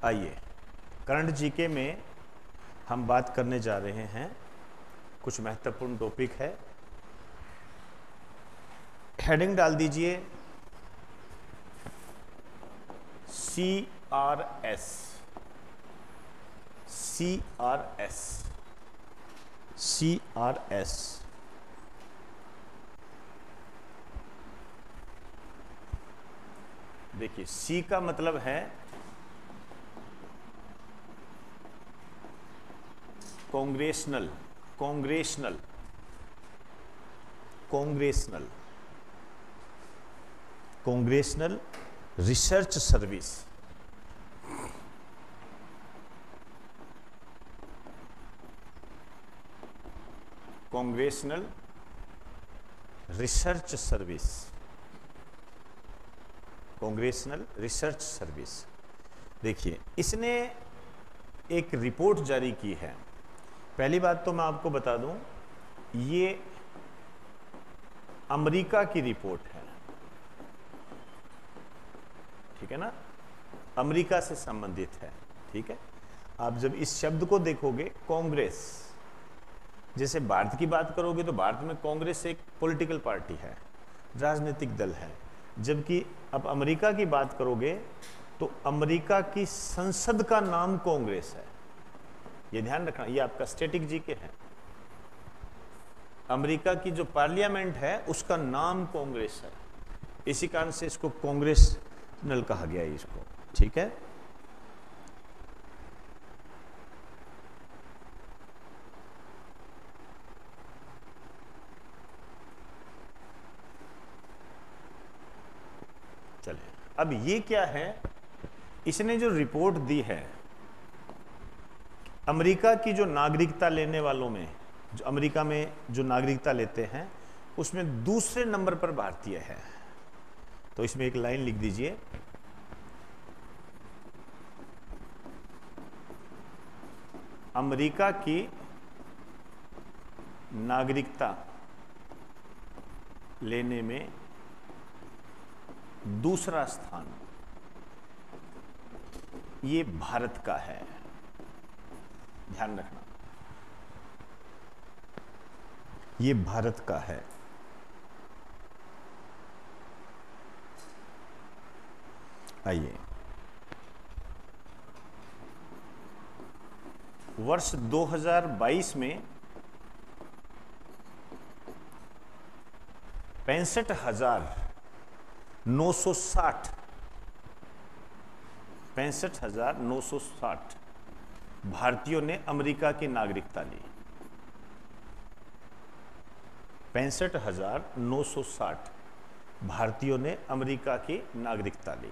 आइए, current GK में हम बात करने जा रहे हैं, कुछ महत्वपूर्ण टॉपिक है। हेडिंग डाल दीजिए CRS। CRS CRS देखिए, सी का मतलब है congressional, congressional, congressional, congressional research service. Congressional research service, congressional research service. देखिए, इसने एक रिपोर्ट जारी की है। पहली बात तो मैं आपको बता दूं, ये अमेरिका की रिपोर्ट है, ठीक है ना, अमेरिका से संबंधित है। ठीक है, आप जब इस शब्द को देखोगे, कांग्रेस, जैसे भारत की बात करोगे तो भारत में कांग्रेस एक पॉलिटिकल पार्टी है, राजनीतिक दल है। जबकि अब अमेरिका की बात करोगे तो अमेरिका की संसद का नाम कांग्रेस है। ये ध्यान रखना, ये आपका स्टैटिक जीके है। अमेरिका की जो पार्लियामेंट है उसका नाम कांग्रेस है, इसी कारण से इसको कांग्रेशनल कहा गया है इसको। ठीक है, चलिए, अब ये क्या है, इसने जो रिपोर्ट दी है, अमेरिका की जो नागरिकता लेने वालों में, जो अमेरिका में जो नागरिकता लेते हैं उसमें दूसरे नंबर पर भारतीय है। तो इसमें एक लाइन लिख दीजिए, अमेरिका की नागरिकता लेने में दूसरा स्थान ये भारत का है। ध्यान रखना, ये भारत का है। आइए, वर्ष 2022 में 65,960 भारतीयों ने अमेरिका की नागरिकता ली। 65,960 भारतीयों ने अमेरिका की नागरिकता ली।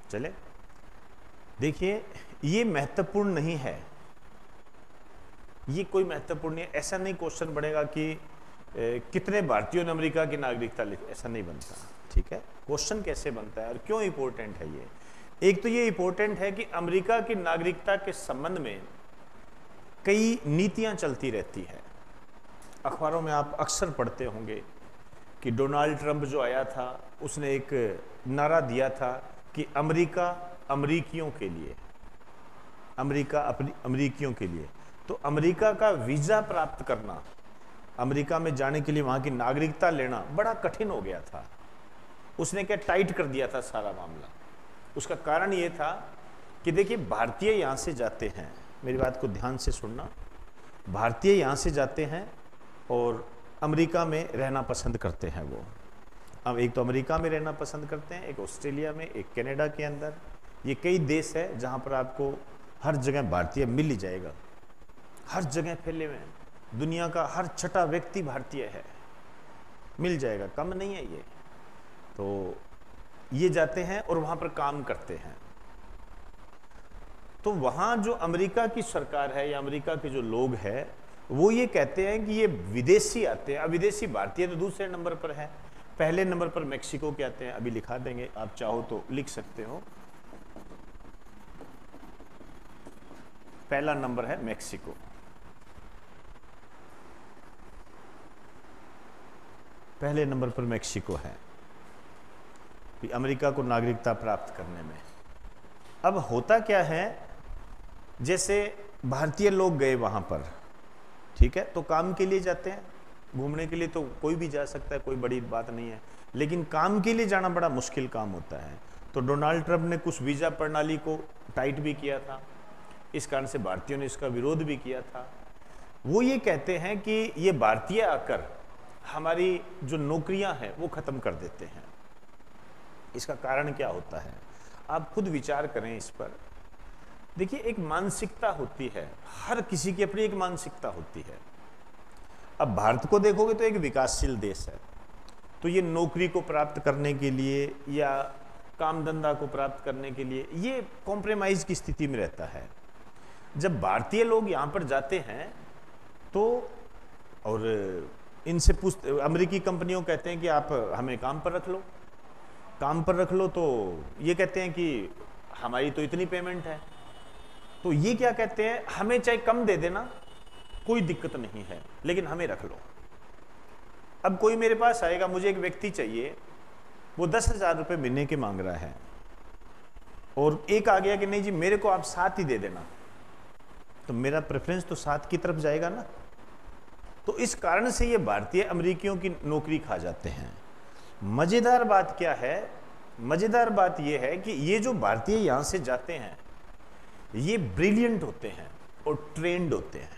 चले, देखिए, ये महत्वपूर्ण नहीं है, ये कोई महत्वपूर्ण नहीं है। ऐसा नहीं क्वेश्चन बढ़ेगा कि कितने भारतीयों ने अमेरिका की नागरिकता ली, ऐसा नहीं बनता। ठीक है, क्वेश्चन कैसे बनता है और क्यों इंपॉर्टेंट है ये। एक तो ये इंपॉर्टेंट है कि अमेरिका की नागरिकता के संबंध में कई नीतियां चलती रहती है। अखबारों में आप अक्सर पढ़ते होंगे कि डोनाल्ड ट्रंप जो आया था उसने एक नारा दिया था कि अमेरिका अमेरिकियों के लिए, अमेरिका अमेरिकियों के लिए। तो अमेरिका का वीजा प्राप्त करना, अमेरिका में जाने के लिए वहां की नागरिकता लेना बड़ा कठिन हो गया था। उसने क्या टाइट कर दिया था सारा मामला। उसका कारण ये था कि देखिए, भारतीय यहां से जाते हैं, मेरी बात को ध्यान से सुनना, भारतीय यहां से जाते हैं और अमेरिका में रहना पसंद करते हैं। वो अब एक तो अमेरिका में रहना पसंद करते हैं, एक ऑस्ट्रेलिया में, एक कनाडा के अंदर। ये कई देश है जहां पर आपको हर जगह भारतीय मिल ही जाएगा, हर जगह फैले हुए हैं। दुनिया का हर छठा व्यक्ति भारतीय है, मिल जाएगा, कम नहीं है ये। तो ये जाते हैं और वहां पर काम करते हैं। तो वहां जो अमेरिका की सरकार है या अमेरिका के जो लोग हैं वो ये कहते हैं कि ये विदेशी आते हैं। अब विदेशी भारतीय तो दूसरे नंबर पर है, पहले नंबर पर मेक्सिको के आते हैं। अभी लिखा देंगे, आप चाहो तो लिख सकते हो। पहला नंबर है मेक्सिको, पहले नंबर पर मेक्सिको है कि अमेरिका को नागरिकता प्राप्त करने में। अब होता क्या है, जैसे भारतीय लोग गए वहां पर, ठीक है, तो काम के लिए जाते हैं, घूमने के लिए तो कोई भी जा सकता है, कोई बड़ी बात नहीं है, लेकिन काम के लिए जाना बड़ा मुश्किल काम होता है। तो डोनाल्ड ट्रंप ने कुछ वीजा प्रणाली को टाइट भी किया था, इस कारण से भारतीयों ने इसका विरोध भी किया था। वो ये कहते हैं कि ये भारतीय आकर हमारी जो नौकरियां हैं वो खत्म कर देते हैं। इसका कारण क्या होता है, आप खुद विचार करें इस पर। देखिए, एक मानसिकता होती है, हर किसी की अपनी एक मानसिकता होती है। अब भारत को देखोगे तो एक विकासशील देश है, तो ये नौकरी को प्राप्त करने के लिए या काम धंधा को प्राप्त करने के लिए ये कॉम्प्रोमाइज की स्थिति में रहता है। जब भारतीय लोग यहाँ पर जाते हैं तो और इनसे अमेरिकी कंपनियों कहते हैं कि आप हमें काम पर रख लो, काम पर रख लो, तो ये कहते हैं कि हमारी तो इतनी पेमेंट है, तो ये क्या कहते हैं, हमें चाहे कम दे देना, कोई दिक्कत नहीं है, लेकिन हमें रख लो। अब कोई मेरे पास आएगा, मुझे एक व्यक्ति चाहिए, वो 10,000 रुपये महीने के मांग रहा है, और एक आ गया कि नहीं जी मेरे को आप 7 ही दे देना, तो मेरा प्रेफरेंस तो 7 की तरफ जाएगा ना। तो इस कारण से ये भारतीय अमेरिकियों की नौकरी खा जाते हैं। मजेदार बात क्या है, मजेदार बात यह है कि ये जो भारतीय यहां से जाते हैं ये ब्रिलियंट होते हैं और ट्रेंड होते हैं।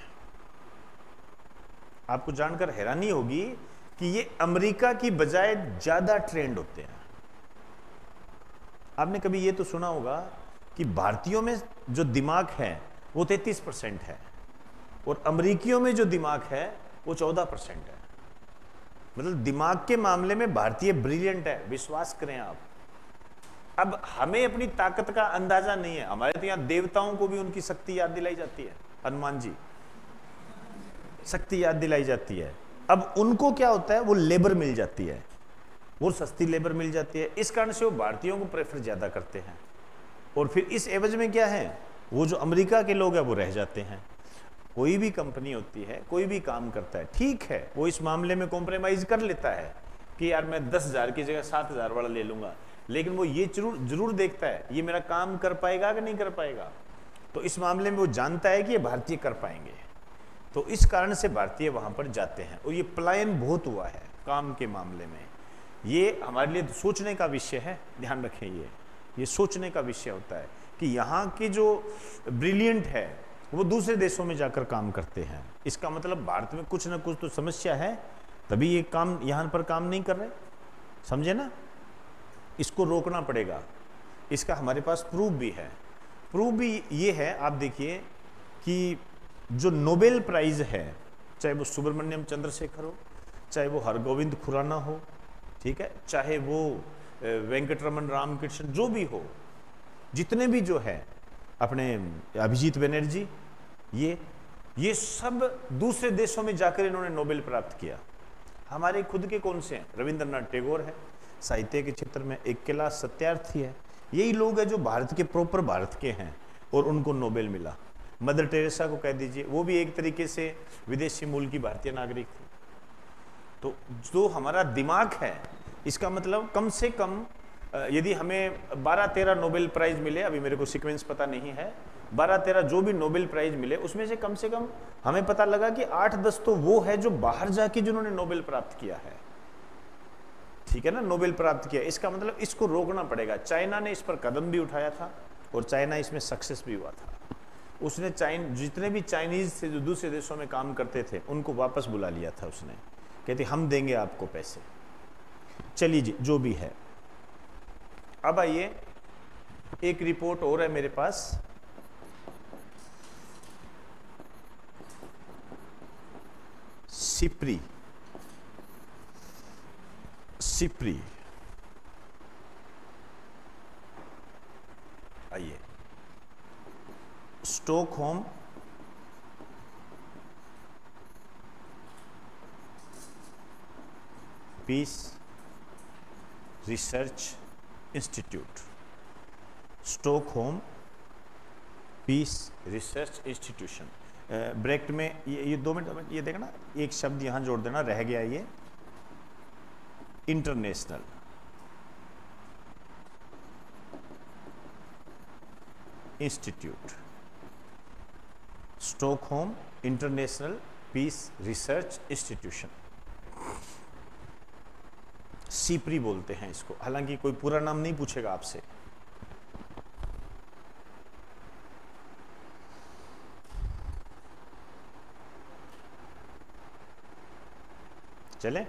आपको जानकर हैरानी होगी कि ये अमेरिका की बजाय ज्यादा ट्रेंड होते हैं। आपने कभी ये तो सुना होगा कि भारतीयों में जो दिमाग है वो 33% है और अमेरिकियों में जो दिमाग है वो 14% है। मतलब दिमाग के मामले में भारतीय ब्रिलियंट है, विश्वास करें आप। अब हमें अपनी ताकत का अंदाजा नहीं है, हमारे तो यहां देवताओं को भी उनकी शक्ति याद दिलाई जाती है, हनुमान जी शक्ति याद दिलाई जाती है। अब उनको क्या होता है, वो लेबर मिल जाती है, वो सस्ती लेबर मिल जाती है, इस कारण से वो भारतीयों को प्रेफर ज्यादा करते हैं। और फिर इस एवज में क्या है, वो जो अमेरिका के लोग हैं वो रह जाते हैं। कोई भी कंपनी होती है, कोई भी काम करता है, ठीक है, वो इस मामले में कॉम्प्रोमाइज कर लेता है कि यार मैं 10,000 की जगह 7,000 वाला ले लूंगा, लेकिन वो ये जरूर देखता है ये मेरा काम कर पाएगा कि नहीं कर पाएगा। तो इस मामले में वो जानता है कि ये भारतीय कर पाएंगे, तो इस कारण से भारतीय वहां पर जाते हैं। और ये पलायन बहुत हुआ है काम के मामले में। ये हमारे लिए सोचने का विषय है, ध्यान रखें, ये सोचने का विषय होता है कि यहाँ के जो ब्रिलियंट है वो दूसरे देशों में जाकर काम करते हैं। इसका मतलब भारत में कुछ ना कुछ तो समस्या है, तभी ये काम यहाँ पर काम नहीं कर रहे, समझे ना। इसको रोकना पड़ेगा, इसका हमारे पास प्रूफ भी है। प्रूफ भी ये है, आप देखिए कि जो नोबेल प्राइज है, चाहे वो सुब्रमण्यम चंद्रशेखर हो, चाहे वो हरगोविंद खुराना हो, ठीक है, चाहे वो वेंकटरमन रामकृष्ण जो भी हो, जितने भी जो है अपने अभिजीत बनर्जी, ये सब दूसरे देशों में जाकर इन्होंने नोबेल प्राप्त किया। हमारे खुद के कौन से हैं, रविंद्रनाथ टैगोर है साहित्य के क्षेत्र में, एक कैलाश सत्यार्थी है, यही लोग हैं जो भारत के प्रॉपर भारत के हैं और उनको नोबेल मिला। मदर टेरेसा को कह दीजिए, वो भी एक तरीके से विदेशी मूल की भारतीय नागरिक थी। तो जो हमारा दिमाग है, इसका मतलब कम से कम यदि हमें 12-13 नोबेल प्राइज मिले, अभी मेरे को सीक्वेंस पता नहीं है, 12-13 जो भी नोबेल प्राइज मिले उसमें से कम हमें पता लगा कि 8-10 तो वो है जो बाहर जाके जिन्होंने नोबेल प्राप्त किया है, ठीक है ना, नोबेल प्राप्त किया। इसका मतलब इसको रोकना पड़ेगा। चाइना ने इस पर कदम भी उठाया था और चाइना इसमें सक्सेस भी हुआ था। उसने जितने भी चाइनीज से जो दूसरे देशों में काम करते थे उनको वापस बुला लिया था उसने, कहते हम देंगे आपको पैसे। चलिए जी, जो भी है। अब आइए, एक रिपोर्ट और है मेरे पास, सिप्री आइए, Stockholm peace research institute, Stockholm peace research institution. Bracket में ये 2 मिनट ये देखना, एक शब्द यहां जोड़ देना, रह गया ये international institute, Stockholm international peace research institution, SIPRI बोलते हैं इसको, हालांकि कोई पूरा नाम नहीं पूछेगा आपसे। चले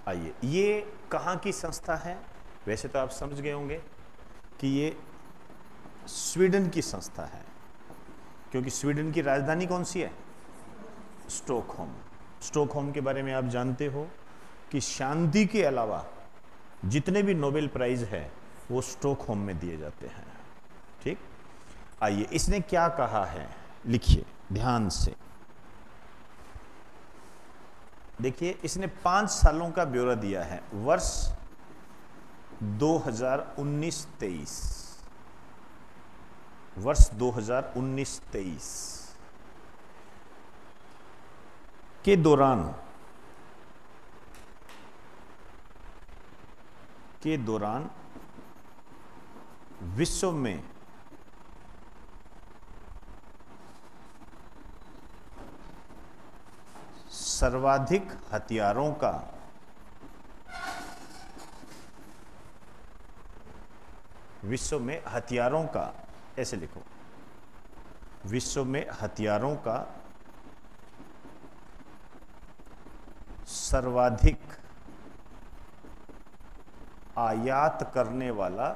आइए, ये कहाँ की संस्था है? वैसे तो आप समझ गए होंगे कि ये स्वीडन की संस्था है, क्योंकि स्वीडन की राजधानी कौन सी है? स्टॉकहोम। स्टॉकहोम के बारे में आप जानते हो कि शांति के अलावा जितने भी नोबेल प्राइज है वो स्टॉकहोम में दिए जाते हैं। ठीक, आइए इसने क्या कहा है, लिखिए ध्यान से। देखिए, इसने 5 सालों का ब्यौरा दिया है, वर्ष 2019-23, वर्ष 2019-23 के दौरान विश्व में सर्वाधिक हथियारों का ऐसे लिखो, विश्व में हथियारों का सर्वाधिक आयात करने वाला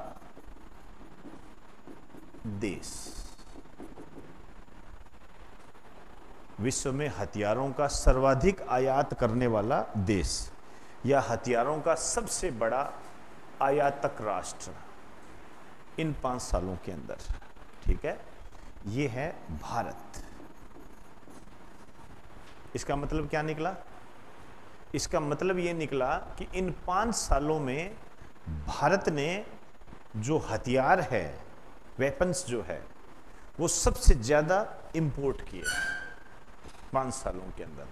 देश, विश्व में हथियारों का सर्वाधिक आयात करने वाला देश या हथियारों का सबसे बड़ा आयातक राष्ट्र इन 5 सालों के अंदर। ठीक है, ये है भारत। इसका मतलब क्या निकला? इसका मतलब ये निकला कि इन 5 सालों में भारत ने जो हथियार है, वेपन्स जो है, वो सबसे ज्यादा इंपोर्ट किए 5 सालों के अंदर।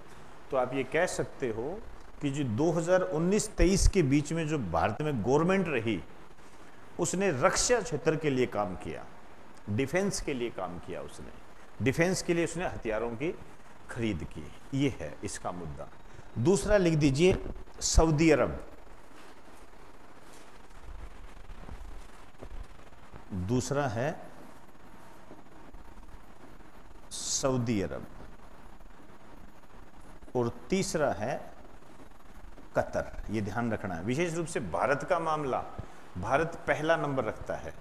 तो आप ये कह सकते हो कि जो 2019-23 के बीच में जो भारत में गवर्नमेंट रही, उसने रक्षा क्षेत्र के लिए काम किया, डिफेंस के लिए काम किया, उसने डिफेंस के लिए उसने हथियारों की खरीद की। ये है इसका मुद्दा। दूसरा लिख दीजिए, सऊदी अरब। दूसरा है सऊदी अरब और तीसरा है कतर। ये ध्यान रखना है, विशेष रूप से भारत का मामला, भारत पहला नंबर रखता है।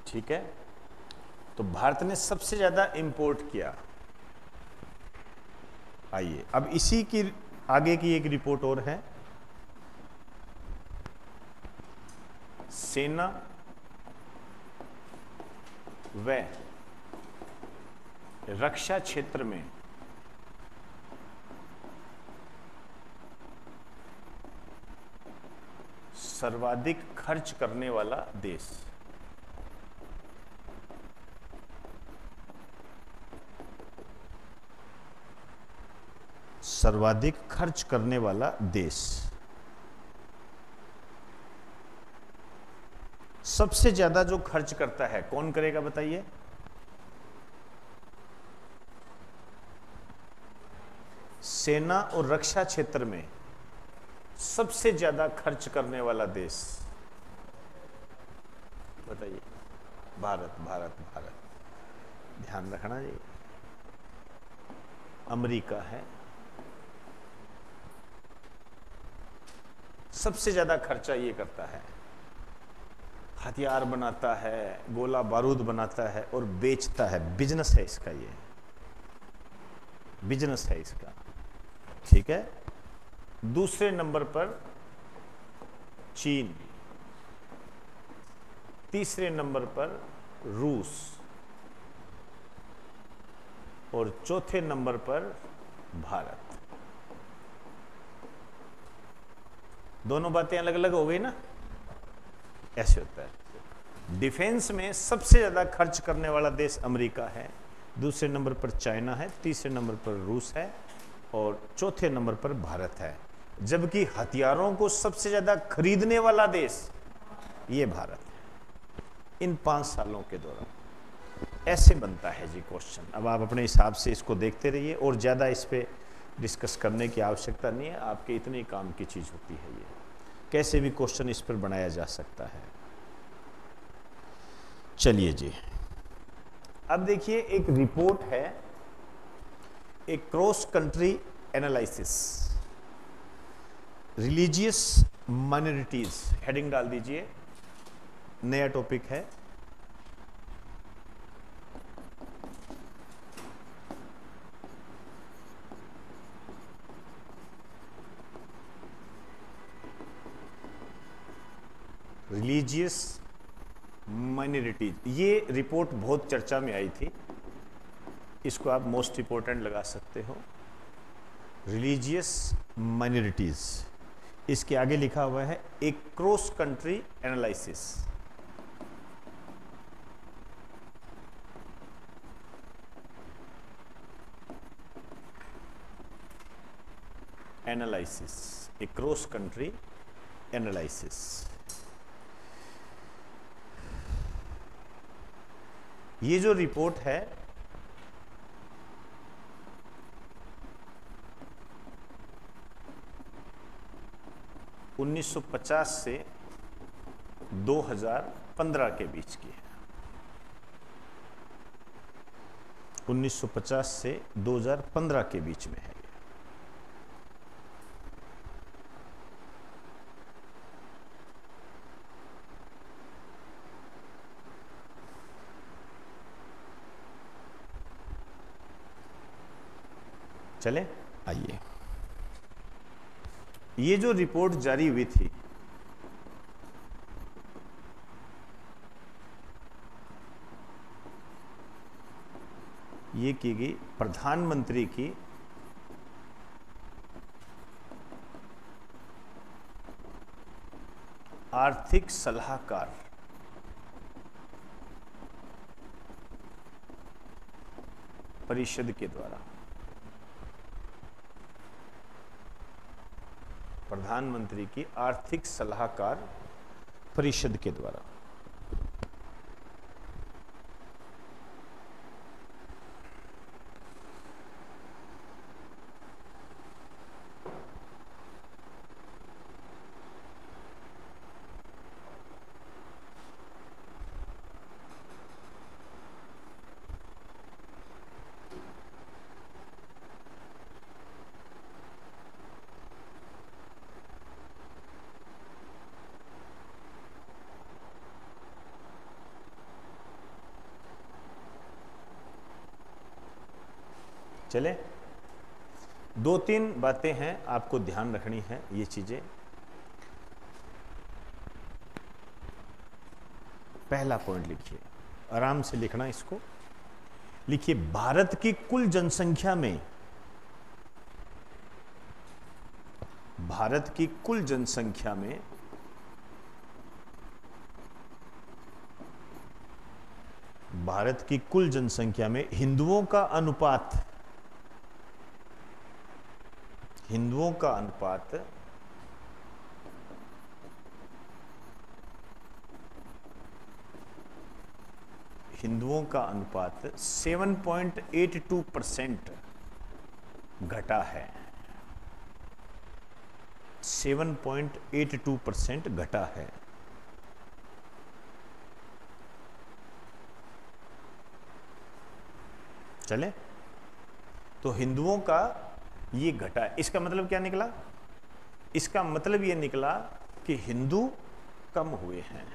ठीक है, तो भारत ने सबसे ज्यादा इंपोर्ट किया। आइए अब इसी की आगे की एक रिपोर्ट और है, सेना व रक्षा क्षेत्र में सर्वाधिक खर्च करने वाला देश। सर्वाधिक खर्च करने वाला देश। सबसे ज्यादा जो खर्च करता है कौन करेगा बताइए? सेना और रक्षा क्षेत्र में सबसे ज्यादा खर्च करने वाला देश बताइए? भारत, भारत, भारत। ध्यान रखना जी, अमेरिका है। सबसे ज्यादा खर्चा ये करता है, हथियार बनाता है, गोला बारूद बनाता है और बेचता है। बिजनेस है इसका, ये बिजनेस है इसका। ठीक है, दूसरे नंबर पर चीन, तीसरे नंबर पर रूस और चौथे नंबर पर भारत। दोनों बातें अलग अलग हो गई ना, ऐसे होता है। डिफेंस में सबसे ज्यादा खर्च करने वाला देश अमेरिका है, दूसरे नंबर पर चाइना है, तीसरे नंबर पर रूस है और चौथे नंबर पर भारत है। जबकि हथियारों को सबसे ज्यादा खरीदने वाला देश ये भारत है इन 5 सालों के दौरान। ऐसे बनता है जी क्वेश्चन। अब आप अपने हिसाब से इसको देखते रहिए और ज़्यादा इस पर डिस्कस करने की आवश्यकता नहीं है, आपके इतने काम की चीज़ होती है। ये कैसे भी क्वेश्चन इस पर बनाया जा सकता है। चलिए जी, अब देखिए एक रिपोर्ट है, एक cross country analysis, religious minorities, heading डाल दीजिए, नया टॉपिक है। रिलीजियस माइनॉरिटीज, ये रिपोर्ट बहुत चर्चा में आई थी, इसको आप मोस्ट इंपॉर्टेंट लगा सकते हो। रिलीजियस माइनॉरिटीज, इसके आगे लिखा हुआ है एक क्रॉस कंट्री एनालिसिस। एनालिसिस, ए क्रॉस कंट्री एनालिसिस। ये जो रिपोर्ट है (1950 से 2015 के बीच की है। 1950 से 2015 के बीच में है। चले आइए, ये जो रिपोर्ट जारी हुई थी ये की गई प्रधानमंत्री की आर्थिक सलाहकार परिषद के द्वारा, प्रधानमंत्री की आर्थिक सलाहकार परिषद के द्वारा। चले, 2-3 बातें हैं आपको ध्यान रखनी है ये चीजें। पहला पॉइंट लिखिए, आराम से लिखना इसको, लिखिए भारत की कुल जनसंख्या में, भारत की कुल जनसंख्या में भारत की कुल जनसंख्या में हिंदुओं का अनुपात, हिंदुओं का अनुपात हिंदुओं का अनुपात 7.82% घटा है। 7.82% घटा है। चले, तो हिंदुओं का ये घटा, इसका मतलब क्या निकला? इसका मतलब ये निकला कि हिंदू कम हुए हैं,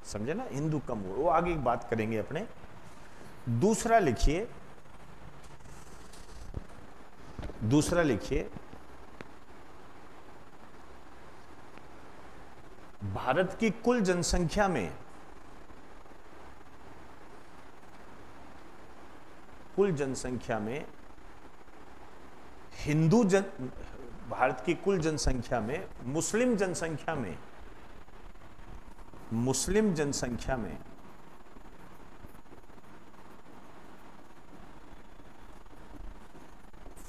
समझे ना, हिंदू कम हुए, वो आगे बात करेंगे अपने। दूसरा लिखिए, दूसरा लिखिए, भारत की कुल जनसंख्या में, कुल जनसंख्या में भारत की कुल जनसंख्या में मुस्लिम जनसंख्या में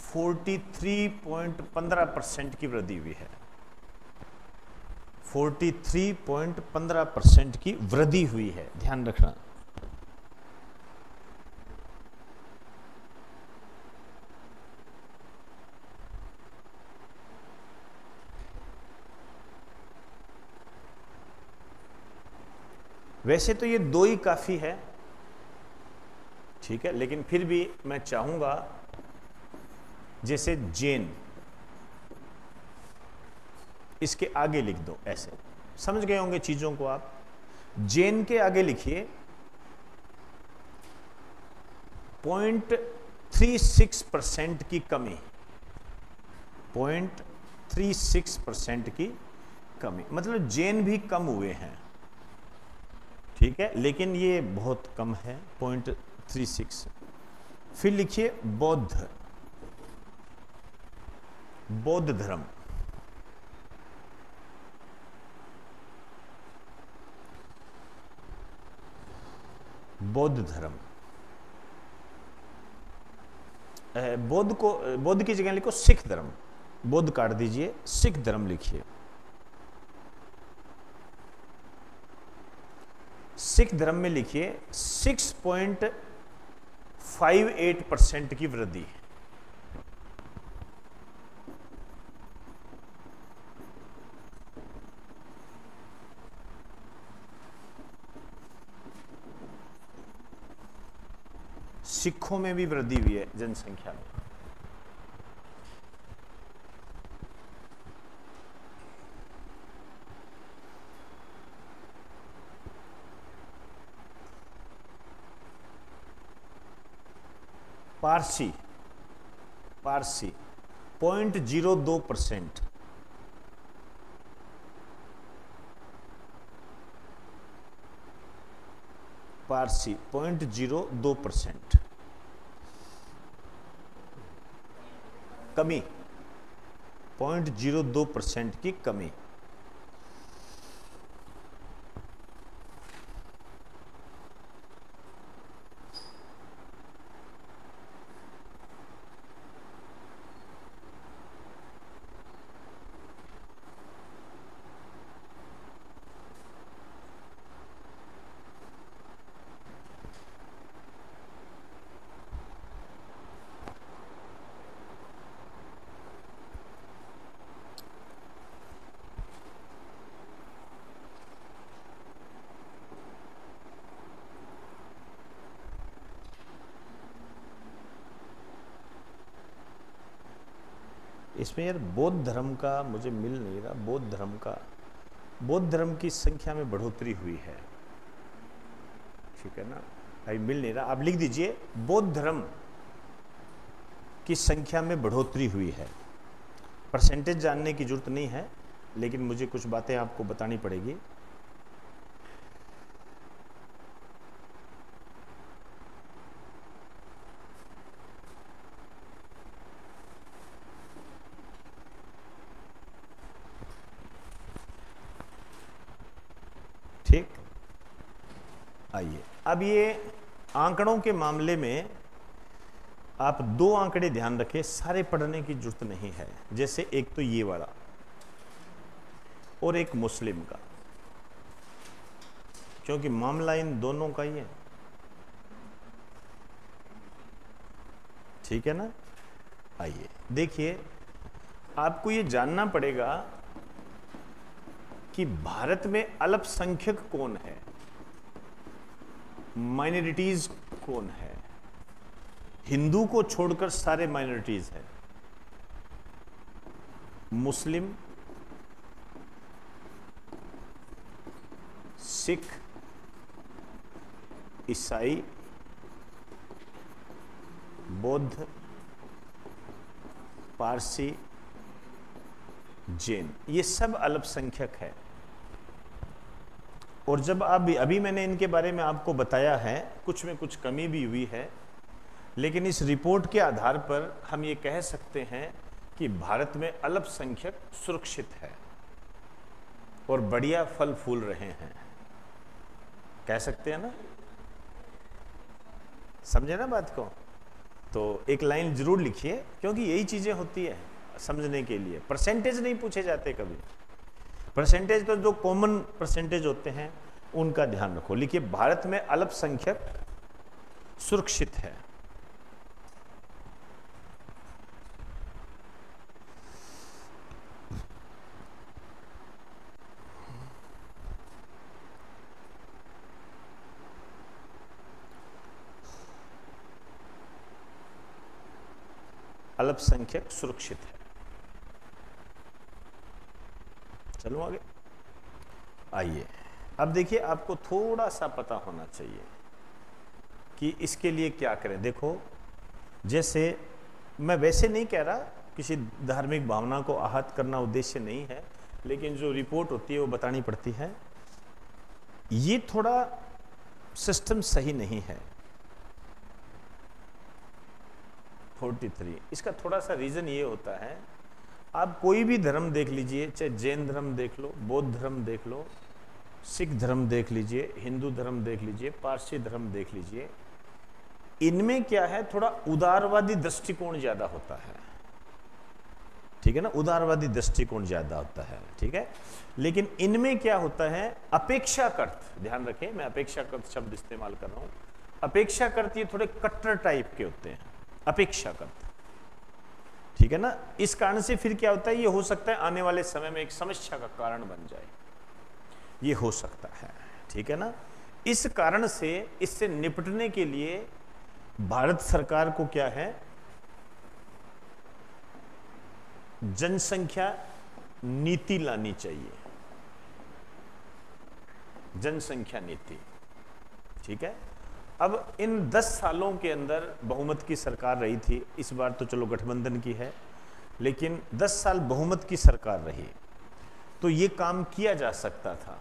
43.15% की वृद्धि हुई है। 43.15% की वृद्धि हुई है, ध्यान रखना। वैसे तो ये 2 ही काफी है, ठीक है, लेकिन फिर भी मैं चाहूंगा जैसे जैन, इसके आगे लिख दो, ऐसे समझ गए होंगे चीजों को आप। जैन के आगे लिखिए 0.36% की कमी, 0.36% की कमी, मतलब जैन भी कम हुए हैं, ठीक है, लेकिन ये बहुत कम है 0.36। फिर लिखिए बौद्ध धर्म, बौद्ध की जगह लिखो सिख धर्म, बौद्ध काट दीजिए, सिख धर्म लिखिए। सिख धर्म में लिखिए 6.58% की वृद्धि। सिखों में भी वृद्धि हुई है जनसंख्या में। पारसी 0.02%, पारसी 0.02% कमी, 0.02% की कमी। इसमें यार बौद्ध धर्म का मुझे मिल नहीं रहा, बौद्ध धर्म की संख्या में बढ़ोतरी हुई है, ठीक है ना, अभी मिल नहीं रहा। आप लिख दीजिए बौद्ध धर्म की संख्या में बढ़ोतरी हुई है। परसेंटेज जानने की जरूरत नहीं है, लेकिन मुझे कुछ बातें आपको बतानी पड़ेगी। ठीक, आइए अब ये आंकड़ों के मामले में आप 2 आंकड़े ध्यान रखें, सारे पढ़ने की जरूरत नहीं है। जैसे एक तो ये वाला और एक मुस्लिम का, क्योंकि मामला इन दोनों का ही है, ठीक है ना। आइए देखिए, आपको ये जानना पड़ेगा कि भारत में अल्पसंख्यक कौन है, माइनॉरिटीज कौन है। हिंदू को छोड़कर सारे माइनॉरिटीज हैं, मुस्लिम, सिख, ईसाई, बौद्ध, पारसी, जैन, ये सब अल्पसंख्यक है। और जब अभी मैंने इनके बारे में आपको बताया है, कुछ में कुछ कमी भी हुई है, लेकिन इस रिपोर्ट के आधार पर हम ये कह सकते हैं कि भारत में अल्पसंख्यक सुरक्षित है और बढ़िया फल फूल रहे हैं, कह सकते हैं ना? समझे ना बात को? तो एक लाइन जरूर लिखिए, क्योंकि यही चीजें होती है समझने के लिए। परसेंटेज नहीं पूछे जाते कभी, परसेंटेज तो जो कॉमन परसेंटेज होते हैं उनका ध्यान रखो। लिखिए भारत में अल्पसंख्यक सुरक्षित है। अल्पसंख्यक सुरक्षित है। चलो आगे आइए। अब देखिए, आपको थोड़ा सा पता होना चाहिए कि इसके लिए क्या करें। देखो, जैसे मैं वैसे नहीं कह रहा, किसी धार्मिक भावना को आहत करना उद्देश्य नहीं है, लेकिन जो रिपोर्ट होती है वो बतानी पड़ती है। ये थोड़ा सिस्टम सही नहीं है। 43 इसका थोड़ा सा रीजन ये होता है, आप कोई भी धर्म देख लीजिए, चाहे जैन धर्म देख लो, बौद्ध धर्म देख लो, सिख धर्म देख लीजिए, हिंदू धर्म देख लीजिए, पारसी धर्म देख लीजिए, इनमें क्या है, थोड़ा उदारवादी दृष्टिकोण ज्यादा होता है। ठीक है ना, उदारवादी दृष्टिकोण ज्यादा होता है। ठीक है, लेकिन इनमें क्या होता है, अपेक्षाकृत, ध्यान रखें मैं अपेक्षाकृत शब्द इस्तेमाल कर रहा हूं। अपेक्षाकृत ये थोड़े कट्टर टाइप के होते हैं, अपेक्षाकृत। ठीक है ना, इस कारण से फिर क्या होता है, ये हो सकता है आने वाले समय में एक समस्या का कारण बन जाए, ये हो सकता है। ठीक है ना, इस कारण से इससे निपटने के लिए भारत सरकार को क्या है, जनसंख्या नीति लानी चाहिए, जनसंख्या नीति। ठीक है, अब इन 10 सालों के अंदर बहुमत की सरकार रही थी, इस बार तो चलो गठबंधन की है, लेकिन 10 साल बहुमत की सरकार रही, तो ये काम किया जा सकता था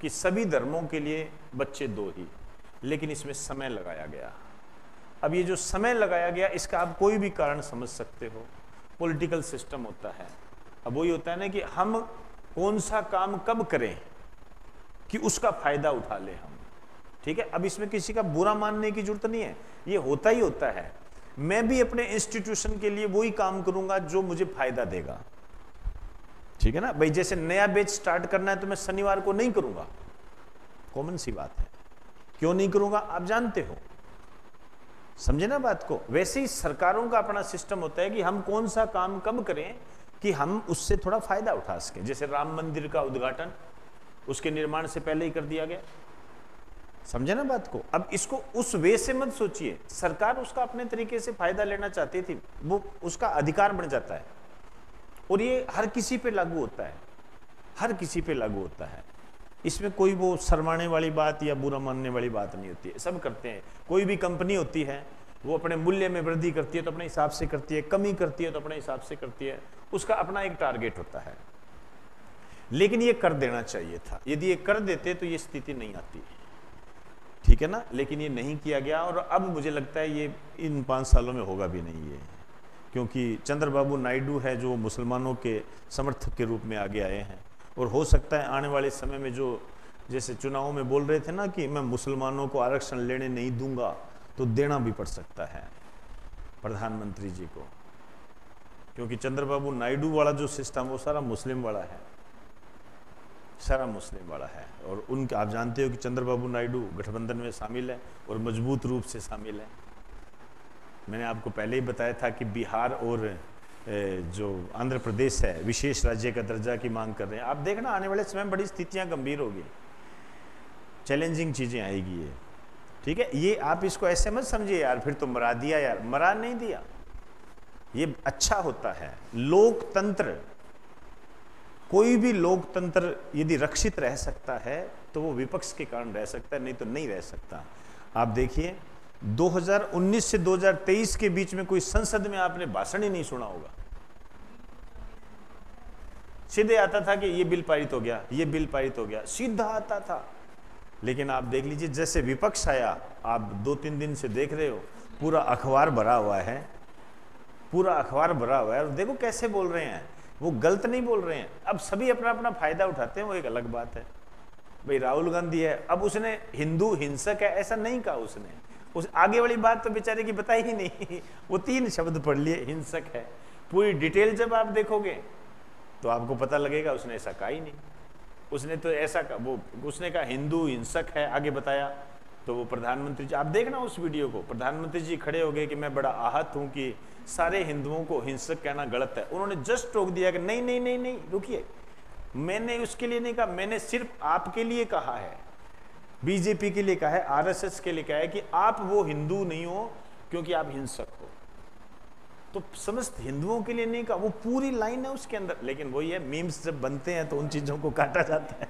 कि सभी धर्मों के लिए बच्चे 2 ही, लेकिन इसमें समय लगाया गया। अब ये जो समय लगाया गया, इसका आप कोई भी कारण समझ सकते हो, पॉलिटिकल सिस्टम होता है। अब वही होता है ना कि हम कौन सा काम कब करें कि उसका फायदा उठा ले हम। ठीक है, अब इसमें किसी का बुरा मानने की जरूरत नहीं है, ये होता ही होता है। मैं भी अपने इंस्टीट्यूशन के लिए वही काम करूंगा जो मुझे फायदा देगा। ठीक है ना भाई, जैसे नया बैच स्टार्ट करना है तो मैं शनिवार को नहीं करूंगा, कॉमन सी बात है। क्यों नहीं करूंगा आप जानते हो, समझे ना बात को। वैसे ही सरकारों का अपना सिस्टम होता है कि हम कौन सा काम कब करें कि हम उससे थोड़ा फायदा उठा सकें। जैसे राम मंदिर का उद्घाटन उसके निर्माण से पहले ही कर दिया गया, समझे ना बात को। अब इसको उस वे से मत सोचिए, सरकार उसका अपने तरीके से फायदा लेना चाहती थी, वो उसका अधिकार बन जाता है, और ये हर किसी पे लागू होता है, हर किसी पे लागू होता है। इसमें कोई वो शर्माने वाली बात या बुरा मानने वाली बात नहीं होती है, सब करते हैं। कोई भी कंपनी होती है, वो अपने मूल्य में वृद्धि करती है तो अपने हिसाब से करती है, कमी करती है तो अपने हिसाब से करती है, उसका अपना एक टारगेट होता है। लेकिन ये कर देना चाहिए था, यदि ये कर देते तो ये स्थिति नहीं आती। ठीक है ना, लेकिन ये नहीं किया गया, और अब मुझे लगता है ये इन 5 सालों में होगा भी नहीं ये, क्योंकि चंद्रबाबू नायडू है जो मुसलमानों के समर्थक के रूप में आगे आए हैं, और हो सकता है आने वाले समय में जो जैसे चुनाव में बोल रहे थे ना कि मैं मुसलमानों को आरक्षण लेने नहीं दूंगा, तो देना भी पड़ सकता है प्रधानमंत्री जी को, क्योंकि चंद्रबाबू नायडू वाला जो सिस्टम वो सारा मुस्लिम वाला है, सारा मुस्लिम वाला है। और उनके आप जानते हो कि चंद्रबाबू नायडू गठबंधन में शामिल है और मजबूत रूप से शामिल है। मैंने आपको पहले ही बताया था कि बिहार और जो आंध्र प्रदेश है विशेष राज्य का दर्जा की मांग कर रहे हैं। आप देखना आने वाले समय में बड़ी स्थितियां गंभीर होगी, चैलेंजिंग चीजें आएगी ये। ठीक है, ये आप इसको ऐसे मत समझिए यार फिर तो मरा दिया, यार मरा नहीं दिया, ये अच्छा होता है। लोकतंत्र, कोई भी लोकतंत्र यदि रक्षित रह सकता है तो वो विपक्ष के कारण रह सकता है, नहीं तो नहीं रह सकता। आप देखिए 2019 से 2023 के बीच में कोई संसद में आपने भाषण ही नहीं सुना होगा, सीधे आता था कि ये बिल पारित हो गया, ये बिल पारित हो गया, सीधा आता था। लेकिन आप देख लीजिए जैसे विपक्ष आया, आप 2-3 दिन से देख रहे हो पूरा अखबार भरा हुआ है, पूरा अखबार भरा हुआ है। और देखो कैसे बोल रहे हैं, वो गलत नहीं बोल रहे हैं। अब सभी अपना अपना फायदा उठाते हैं, वो एक अलग बात है। भाई राहुल गांधी है, अब उसने हिंदू हिंसक है ऐसा नहीं कहा उसने, उस आगे वाली बात तो बेचारे की बताई ही नहीं। वो 3 शब्द पढ़ लिए, हिंसक है। पूरी डिटेल जब आप देखोगे तो आपको पता लगेगा उसने ऐसा कहा ही नहीं। उसने तो ऐसा वो उसने कहा हिंदू हिंसक है, आगे बताया। तो वो प्रधानमंत्री जी, आप देखना उस वीडियो को, प्रधानमंत्री जी खड़े हो गए कि मैं बड़ा आहत हूं कि सारे हिंदुओं को हिंसक कहना गलत है। उन्होंने जस्ट टोक दिया कि नहीं नहीं नहीं नहीं रुकिए, मैंने उसके लिए नहीं कहा, मैंने सिर्फ आपके लिए कहा है, बीजेपी के लिए कहा है, आरएसएस के लिए कहा है कि आप वो हिंदू नहीं हो क्योंकि आप हिंसक हो। तो समस्त हिंदुओं के लिए नहीं कहा, वो पूरी लाइन है उसके अंदर। लेकिन वही है, मीम्स जब बनते हैं तो उन चीजों को काटा जाता है,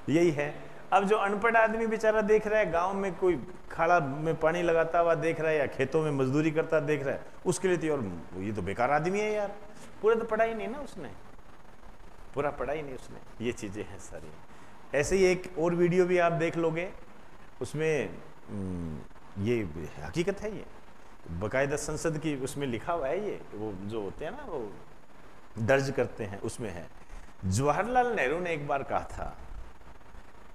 यही है। अब जो अनपढ़ आदमी बेचारा देख रहा है, गांव में कोई खाड़ा में पानी लगाता हुआ देख रहा है या खेतों में मजदूरी करता देख रहा है, उसके लिए तो और ये तो बेकार आदमी है यार, पूरा तो पढ़ा ही नहीं ना उसने, पूरा पढ़ा ही नहीं उसने। ये चीजें हैं सारी। ऐसे ही एक और वीडियो भी आप देख लोगे, उसमें ये हकीकत है, ये बाकायदा संसद की उसमें लिखा हुआ है, ये वो जो होते हैं ना वो दर्ज करते हैं, उसमें है। जवाहरलाल नेहरू ने एक बार कहा था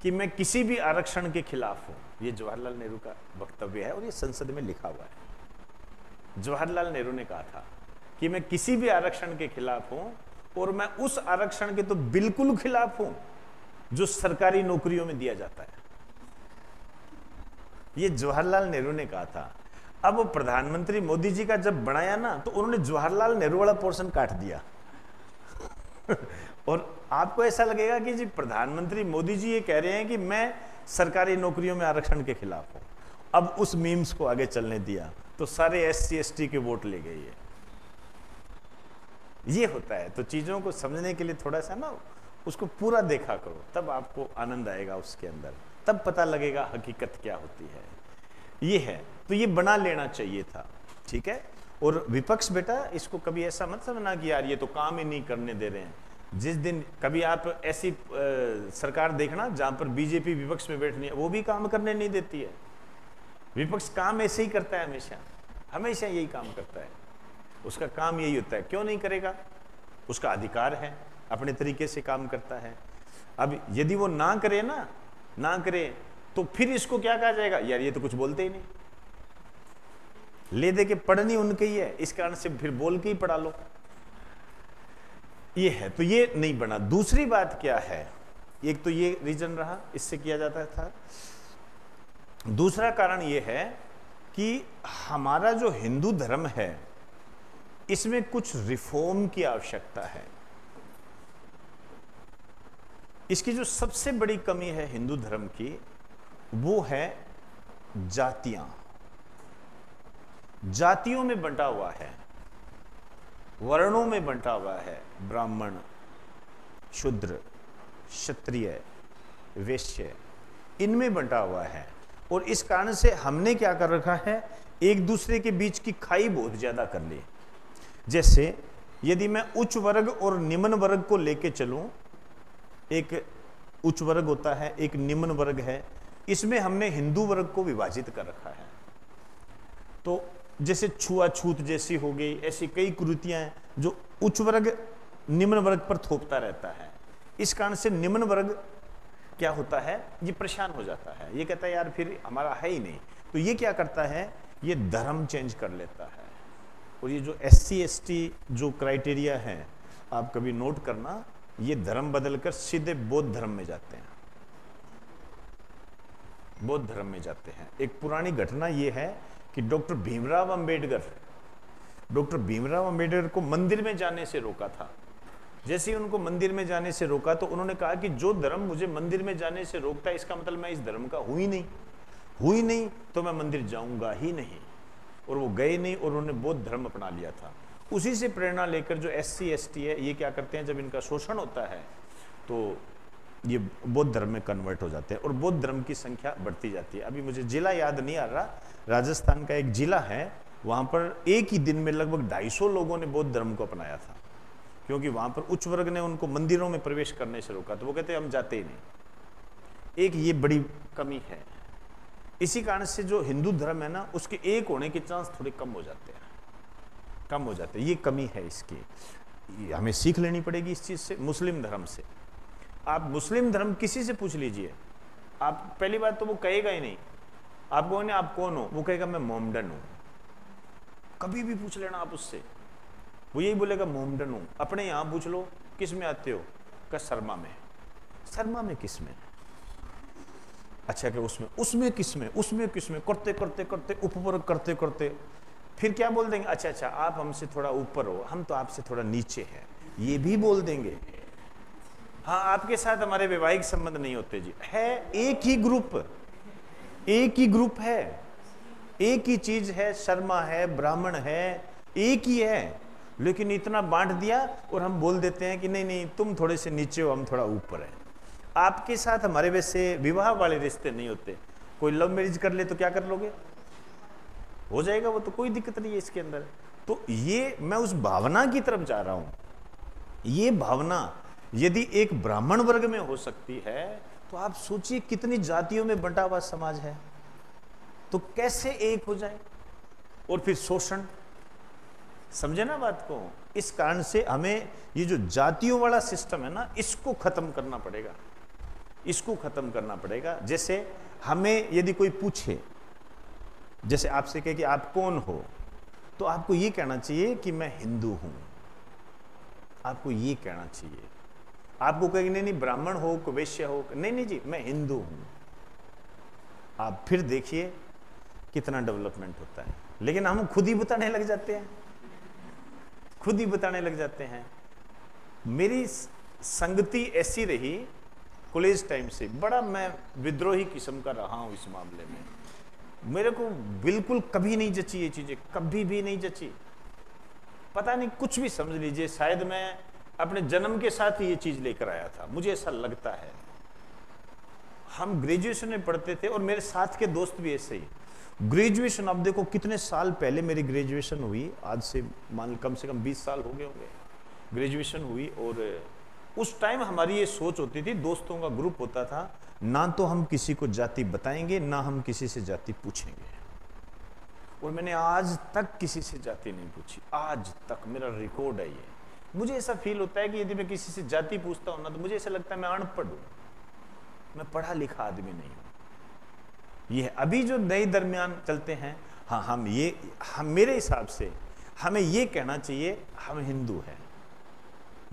कि मैं किसी भी आरक्षण के खिलाफ हूं। ये जवाहरलाल नेहरू का वक्तव्य है और ये संसद में लिखा हुआ है। जवाहरलाल नेहरू ने कहा था कि मैं किसी भी आरक्षण के खिलाफ हूं, और मैं उस आरक्षण के तो बिल्कुल खिलाफ हूं जो सरकारी नौकरियों में दिया जाता है। ये जवाहरलाल नेहरू ने कहा था। अब वो प्रधानमंत्री मोदी जी का जब बनाया ना, तो उन्होंने जवाहरलाल नेहरू वाला पोर्शन काट दिया। और आपको ऐसा लगेगा कि जी प्रधानमंत्री मोदी जी ये कह रहे हैं कि मैं सरकारी नौकरियों में आरक्षण के खिलाफ हूं। अब उस मीम्स को आगे चलने दिया तो सारे SC ST के वोट ले गए। ये होता है। तो चीजों को समझने के लिए थोड़ा सा ना उसको पूरा देखा करो, तब आपको आनंद आएगा उसके अंदर, तब पता लगेगा हकीकत क्या होती है। ये है, तो ये बना लेना चाहिए था, ठीक है। और विपक्ष बेटा इसको कभी ऐसा मत समझना कि यार ये तो काम ही नहीं करने दे रहे हैं। जिस दिन कभी आप ऐसी सरकार देखना जहां पर बीजेपी विपक्ष में बैठनी है, वो भी काम करने नहीं देती है। विपक्ष काम ऐसे ही करता है, हमेशा हमेशा यही काम करता है। उसका काम यही होता है। क्यों नहीं करेगा? उसका अधिकार है, अपने तरीके से काम करता है। अब यदि वो ना करे ना, ना करे, तो फिर इसको क्या कहा जाएगा? यार ये तो कुछ बोलते ही नहीं, ले दे के पढ़नी उनके ही है, इस कारण से फिर बोल के ही पढ़ा लो। ये है, तो ये नहीं बना। दूसरी बात क्या है, एक तो ये रीजन रहा, इससे किया जाता था। दूसरा कारण ये है कि हमारा जो हिंदू धर्म है इसमें कुछ रिफॉर्म की आवश्यकता है। इसकी जो सबसे बड़ी कमी है हिंदू धर्म की, वो है जातियां। जातियों में बंटा हुआ है, वर्णों में बंटा हुआ है। ब्राह्मण, शूद्र, क्षत्रिय, वैश्य, इनमें बंटा हुआ है। और इस कारण से हमने क्या कर रखा है, एक दूसरे के बीच की खाई बहुत ज्यादा कर ली। जैसे यदि मैं उच्च वर्ग और निम्न वर्ग को लेके चलूं, एक उच्च वर्ग होता है, एक निम्न वर्ग है, इसमें हमने हिंदू वर्ग को विभाजित कर रखा है। तो जैसे छुआछूत जैसी हो गई, ऐसी कई कुरीतियां हैं जो उच्च वर्ग निम्न वर्ग पर थोपता रहता है। इस कारण से निम्न वर्ग क्या होता है, ये परेशान हो जाता है। ये कहता है यार फिर हमारा है ही नहीं। तो ये क्या करता है, ये धर्म चेंज कर लेता है। और ये जो SC ST जो क्राइटेरिया है, आप कभी नोट करना, ये धर्म बदलकर सीधे बौद्ध धर्म में जाते हैं, बौद्ध धर्म में जाते हैं। एक पुरानी घटना ये है कि डॉक्टर भीमराव अंबेडकर को मंदिर में जाने से रोका था। जैसे ही उनको मंदिर में जाने से रोका तो उन्होंने कहा कि जो धर्म मुझे मंदिर में जाने से रोकता है, इसका मतलब मैं इस धर्म का हुई नहीं, तो मैं मंदिर जाऊंगा ही नहीं। और वो गए नहीं और उन्होंने बौद्ध धर्म अपना लिया था। उसी से प्रेरणा लेकर जो SC ST है, ये क्या करते हैं, जब इनका शोषण होता है तो ये बौद्ध धर्म में कन्वर्ट हो जाते हैं और बौद्ध धर्म की संख्या बढ़ती जाती है। अभी मुझे जिला याद नहीं आ रहा, राजस्थान का एक जिला है, वहां पर एक ही दिन में लगभग 250 लोगों ने बौद्ध धर्म को अपनाया था, क्योंकि वहां पर उच्च वर्ग ने उनको मंदिरों में प्रवेश करने से रोका। तो वो कहते हम जाते ही नहीं। एक ये बड़ी कमी है। इसी कारण से जो हिंदू धर्म है ना, उसके एक होने के चांस थोड़े कम हो जाते हैं, कम हो जाते हैं। ये कमी है इसकी, हमें सीख लेनी पड़ेगी इस चीज से। मुस्लिम धर्म से, आप मुस्लिम धर्म किसी से पूछ लीजिए, आप पहली बात तो वो कहेगा ही नहीं, आप कहोगे आप कौन हो, वो कहेगा मैं मोहम्मडन हूं। कभी भी पूछ लेना आप उससे, वो यही बोलेगा मोहम्मडन हूं। अपने यहां पूछ लो किस में आते हो, का शर्मा में। शर्मा में किस में? अच्छा कि उसमें किस में, उसमें किस में, करते करते करते उपवर्ग करते करते फिर क्या बोल देंगे, अच्छा अच्छा आप हमसे थोड़ा ऊपर हो, हम तो आपसे थोड़ा नीचे हैं, ये भी बोल देंगे। हाँ, आपके साथ हमारे वैवाहिक संबंध नहीं होते जी। है एक ही ग्रुप, एक ही ग्रुप है, एक ही चीज है, शर्मा है, ब्राह्मण है, एक ही है, लेकिन इतना बांट दिया और हम बोल देते हैं कि नहीं नहीं तुम थोड़े से नीचे हो, हम थोड़ा ऊपर है। आपके साथ हमारे वैसे विवाह वाले रिश्ते नहीं होते। कोई लव मैरिज कर ले तो क्या कर लोगे, हो जाएगा वो, तो कोई दिक्कत नहीं है इसके अंदर। तो ये मैं उस भावना की तरफ जा रहा हूं। ये भावना यदि एक ब्राह्मण वर्ग में हो सकती है, तो आप सोचिए कितनी जातियों में बंटा हुआ समाज है, तो कैसे एक हो जाए। और फिर शोषण, समझे ना बात को। इस कारण से हमें ये जो जातियों वाला सिस्टम है ना, इसको खत्म करना पड़ेगा, इसको खत्म करना पड़ेगा। जैसे हमें यदि कोई पूछे, जैसे आपसे कहे कि आप कौन हो, तो आपको ये कहना चाहिए कि मैं हिंदू हूं, आपको ये कहना चाहिए। आपको कहेंगे नहीं नहीं ब्राह्मण हो, वैश्य हो, नहीं नहीं जी मैं हिंदू हूं। आप फिर देखिए कितना डेवलपमेंट होता है। लेकिन हम खुद ही बताने लग जाते हैं, खुद ही बताने लग जाते हैं। मेरी संगति ऐसी रही कॉलेज टाइम से, बड़ा मैं विद्रोही किस्म का रहा हूं इस मामले में। मेरे को बिल्कुल कभी नहीं जची ये चीजें, कभी भी नहीं जची। पता नहीं, कुछ भी समझ लीजिए, शायद मैं अपने जन्म के साथ ही ये चीज लेकर आया था, मुझे ऐसा लगता है। हम ग्रेजुएशन में पढ़ते थे और मेरे साथ के दोस्त भी ऐसे ही। ग्रेजुएशन, अब देखो कितने साल पहले मेरी ग्रेजुएशन हुई, आज से मान कम से कम 20 साल हो गए होंगे ग्रेजुएशन हुई। और उस टाइम हमारी ये सोच होती थी, दोस्तों का ग्रुप होता था, ना तो हम किसी को जाति बताएंगे, ना हम किसी से जाति पूछेंगे। और मैंने आज तक किसी से जाति नहीं पूछी, आज तक मेरा रिकॉर्ड है ये। मुझे ऐसा फील होता है कि यदि मैं किसी से जाति पूछता हूं ना, तो मुझे ऐसा लगता है मैं अनपढ़ हूं, मैं पढ़ा लिखा आदमी नहीं हूं। ये अभी जो नए दरमियान चलते हैं, हाँ हम मेरे हिसाब से हमें ये कहना चाहिए हम हिंदू हैं।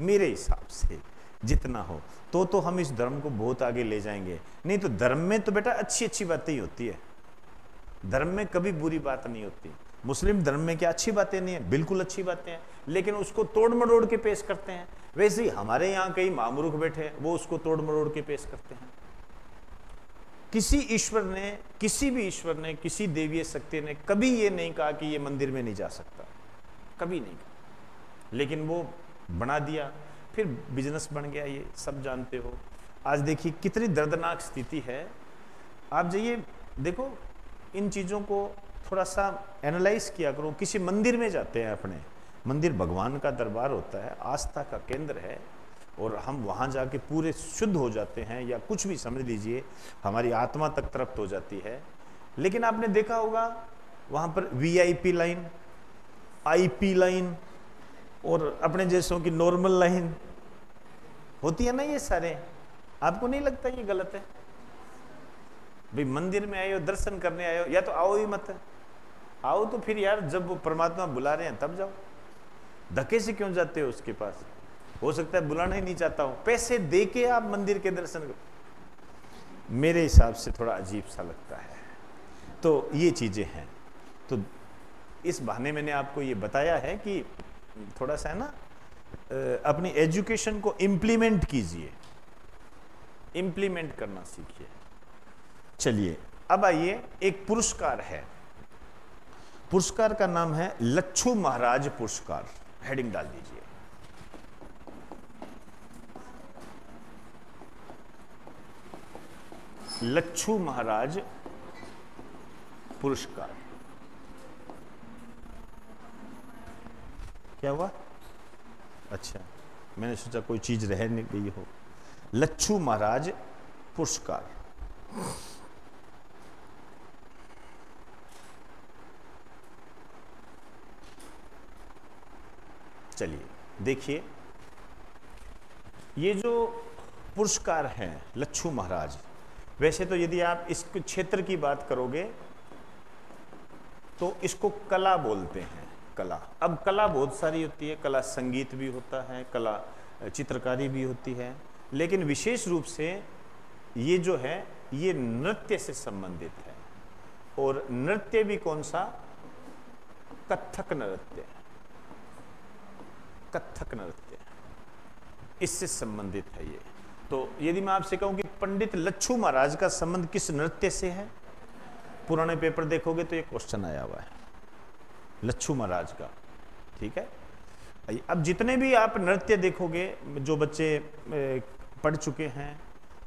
मेरे हिसाब से जितना हो तो हम इस धर्म को बहुत आगे ले जाएंगे। नहीं तो धर्म में तो बेटा अच्छी अच्छी बातें ही होती है, धर्म में कभी बुरी बात नहीं होती। मुस्लिम धर्म में क्या अच्छी बातें नहीं है, बिल्कुल अच्छी बातें हैं, लेकिन उसको तोड़ मरोड़ के पेश करते हैं। वैसे ही हमारे यहाँ कई महामूर्ख बैठे हैं, वो उसको तोड़ मरोड़ के पेश करते हैं। किसी ईश्वर ने, किसी भी ईश्वर ने, किसी देवीय शक्ति ने कभी ये नहीं कहा कि ये मंदिर में नहीं जा सकता, कभी नहीं कहा, लेकिन वो बना दिया, फिर बिजनेस बन गया, ये सब जानते हो। आज देखिए कितनी दर्दनाक स्थिति है। आप जाइए देखो, इन चीज़ों को थोड़ा सा एनालाइज किया करो। किसी मंदिर में जाते हैं, अपने मंदिर भगवान का दरबार होता है, आस्था का केंद्र है, और हम वहाँ जाके पूरे शुद्ध हो जाते हैं, या कुछ भी समझ लीजिए, हमारी आत्मा तक तृप्त हो जाती है। लेकिन आपने देखा होगा वहाँ पर VIP लाइन, IP लाइन और अपने जैसों की नॉर्मल लाइन होती है ना, ये सारे। आपको नहीं लगता ये गलत है? भाई मंदिर में आए हो, दर्शन करने आए हो, या तो आओ ही मत, आओ तो फिर यार जब वो परमात्मा बुला रहे हैं तब जाओ, धक्के से क्यों जाते हो उसके पास? हो सकता है बुलाना ही नहीं चाहता हूं, पैसे दे के आप मंदिर के दर्शन करो। मेरे हिसाब से थोड़ा अजीब सा लगता है। तो ये चीजें हैं। तो इस बहाने मैंने आपको ये बताया है कि थोड़ा सा है ना, अपनी एजुकेशन को इम्प्लीमेंट कीजिए, इम्प्लीमेंट करना सीखिए। चलिए अब आइए, एक पुरस्कार है, पुरस्कार का नाम है लच्छू महाराज पुरस्कार। हेडिंग डाल दीजिए। लच्छू महाराज पुरस्कार। क्या हुआ? अच्छा, मैंने सोचा कोई चीज रह नहीं गई हो। लच्छू महाराज पुरस्कार। चलिए देखिए, ये जो पुरस्कार हैं लच्छू महाराज, वैसे तो यदि आप इस क्षेत्र की बात करोगे तो इसको कला बोलते हैं, कला। अब कला बहुत सारी होती है, कला संगीत भी होता है, कला चित्रकारी भी होती है, लेकिन विशेष रूप से ये जो है ये नृत्य से संबंधित है। और नृत्य भी कौन सा? कथक नृत्य, कथक नृत्य, इससे संबंधित है ये। तो यदि मैं आपसे कहूं कि पंडित लच्छू महाराज का संबंध किस नृत्य से है, पुराने पेपर देखोगे तो ये क्वेश्चन आया हुआ है लच्छू महाराज का, ठीक है। अब जितने भी आप नृत्य देखोगे, जो बच्चे पढ़ चुके हैं,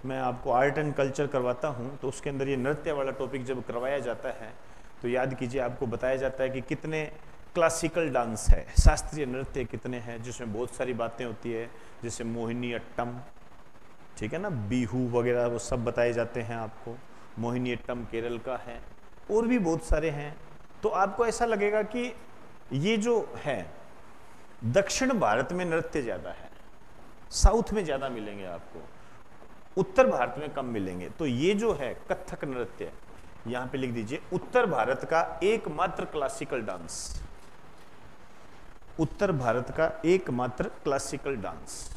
मैं आपको आर्ट एंड कल्चर करवाता हूं, तो उसके अंदर ये नृत्य वाला टॉपिक जब करवाया जाता है तो याद कीजिए, आपको बताया जाता है कि कितने क्लासिकल डांस है, शास्त्रीय नृत्य कितने हैं, जिसमें बहुत सारी बातें होती है, जैसे मोहिनी अट्टम, ठीक है ना, बिहू वगैरह, वो सब बताए जाते हैं आपको। मोहिनी अट्टम केरल का है, और भी बहुत सारे हैं। तो आपको ऐसा लगेगा कि ये जो है दक्षिण भारत में नृत्य ज्यादा है, साउथ में ज्यादा मिलेंगे आपको, उत्तर भारत में कम मिलेंगे। तो ये जो है कथक नृत्य, यहां पे लिख दीजिए, उत्तर भारत का एकमात्र क्लासिकल डांस, उत्तर भारत का एकमात्र क्लासिकल डांस।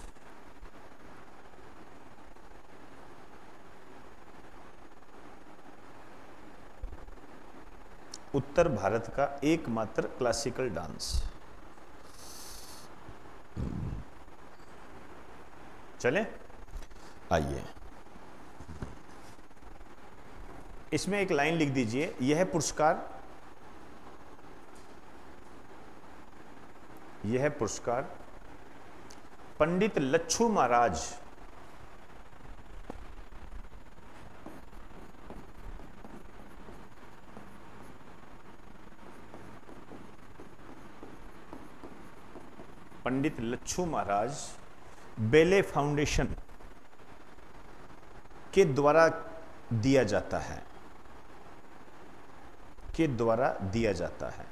उत्तर भारत का एकमात्र क्लासिकल डांस। चले आइए, इसमें एक लाइन लिख दीजिए, यह पुरस्कार, यह पुरस्कार पंडित लच्छू महाराज पंडित लच्छू महाराज बेले फाउंडेशन के द्वारा दिया जाता है, के द्वारा दिया जाता है।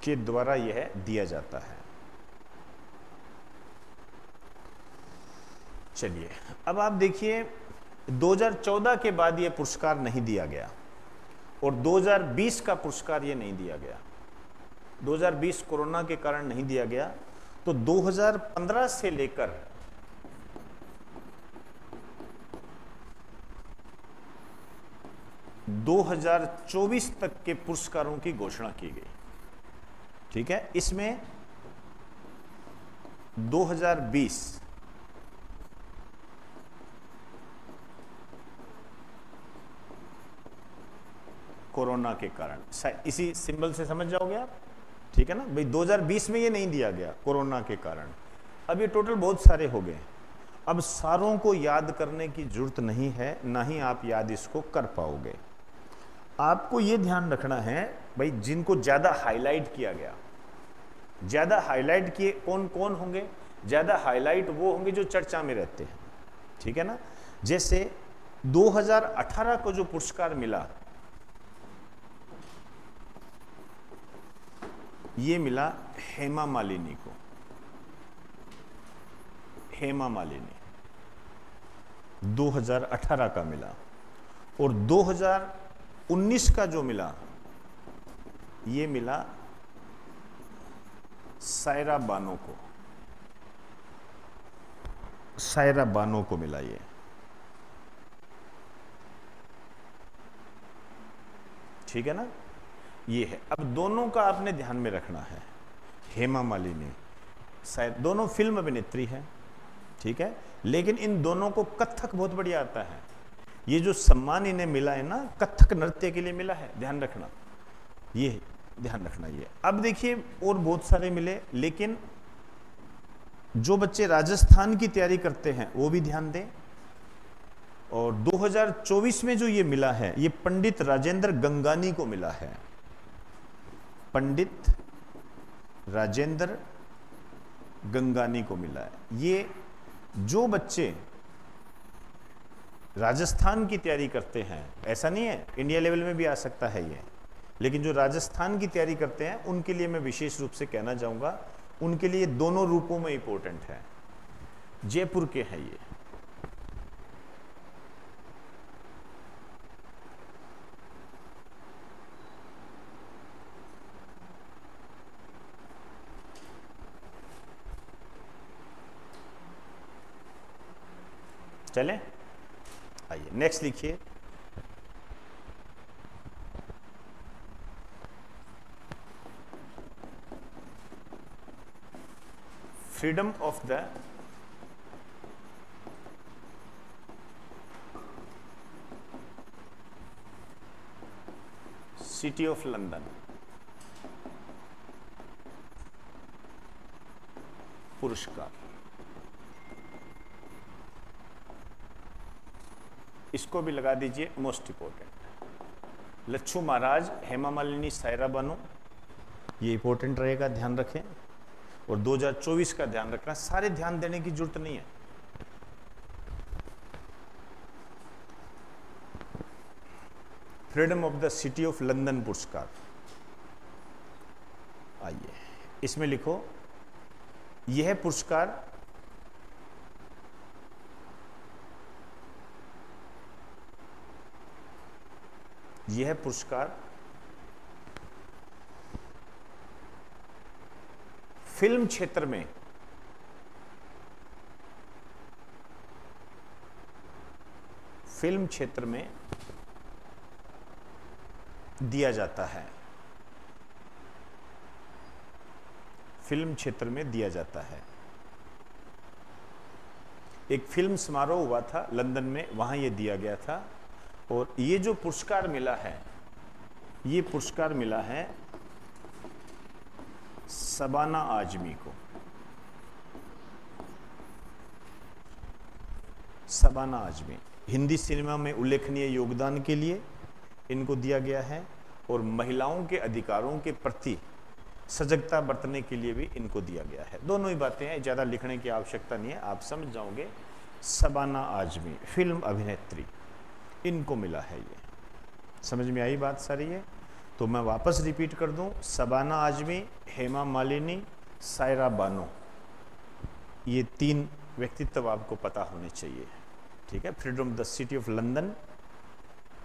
के द्वारा यह दिया जाता है। चलिए अब आप देखिए, 2014 के बाद यह पुरस्कार नहीं दिया गया, और 2020 का पुरस्कार ये नहीं दिया गया। 2020 कोरोना के कारण नहीं दिया गया, तो 2015 से लेकर 2024 तक के पुरस्कारों की घोषणा की गई, ठीक है। इसमें 2020 कोरोना के कारण, इसी सिंबल से समझ जाओगे आप, ठीक है ना भाई। 2020 में ये नहीं दिया गया कोरोना के कारण। अब ये टोटल बहुत सारे हो गए, अब सारों को याद करने की जरूरत नहीं है, ना ही आप याद इसको कर पाओगे। आपको ये ध्यान रखना है भाई, जिनको ज्यादा हाईलाइट किया गया, ज्यादा हाईलाइट किए कौन कौन होंगे? ज्यादा हाईलाइट वो होंगे जो चर्चा में रहते हैं, ठीक है ना। जैसे 2018 को जो पुरस्कार मिला, ये मिला हेमा मालिनी को, हेमा मालिनी 2018 का मिला। और 2019 का जो मिला, ये मिला सायरा बानो को, सायरा बानो को मिला ये, ठीक है ना। ये है, अब दोनों का आपने ध्यान में रखना है। हेमा मालिनी शायद दोनों फिल्म अभिनेत्री हैं, ठीक है, लेकिन इन दोनों को कथक बहुत बढ़िया आता है। ये जो सम्मान इन्हें मिला है ना, कथक नृत्य के लिए मिला है, ध्यान रखना, ये ध्यान रखना ये। अब देखिए और बहुत सारे मिले, लेकिन जो बच्चे राजस्थान की तैयारी करते हैं वो भी ध्यान दें। और 2024 में जो ये मिला है, ये पंडित राजेंद्र गंगानी को मिला है, पंडित राजेंद्र गंगानी को मिला है। ये जो बच्चे राजस्थान की तैयारी करते हैं, ऐसा नहीं है इंडिया लेवल में भी आ सकता है ये, लेकिन जो राजस्थान की तैयारी करते हैं उनके लिए मैं विशेष रूप से कहना चाहूँगा, उनके लिए दोनों रूपों में इंपॉर्टेंट है। जयपुर के हैं ये, चले आइए नेक्स्ट लिखिए। Freedom of the city of London पुरस्कार, इसको भी लगा दीजिए मोस्ट इंपॉर्टेंट। लच्छू महाराज, हेमा मालिनी, सायरा बानो, ये इंपॉर्टेंट रहेगा, ध्यान रखें। और 2024 का ध्यान रखना, सारे ध्यान देने की जरूरत नहीं है। Freedom of the city of London पुरस्कार, आइए इसमें लिखो, यह पुरस्कार फिल्म क्षेत्र में दिया जाता है। फिल्म क्षेत्र में दिया जाता है। एक फिल्म समारोह हुआ था लंदन में, वहां यह दिया गया था। और ये जो पुरस्कार मिला है, ये पुरस्कार मिला है शबाना आजमी को। शबाना आजमी हिंदी सिनेमा में उल्लेखनीय योगदान के लिए इनको दिया गया है, और महिलाओं के अधिकारों के प्रति सजगता बरतने के लिए भी इनको दिया गया है। दोनों ही बातें हैं, ज़्यादा लिखने की आवश्यकता नहीं है, आप समझ जाओगे। शबाना आजमी फिल्म अभिनेत्री, इनको मिला है। ये समझ में आई बात सारी है? तो मैं वापस रिपीट कर दूं, शबाना आजमी, हेमा मालिनी, सायरा बानो, ये 3 व्यक्तित्व आपको पता होने चाहिए। ठीक है, freedom the city of London,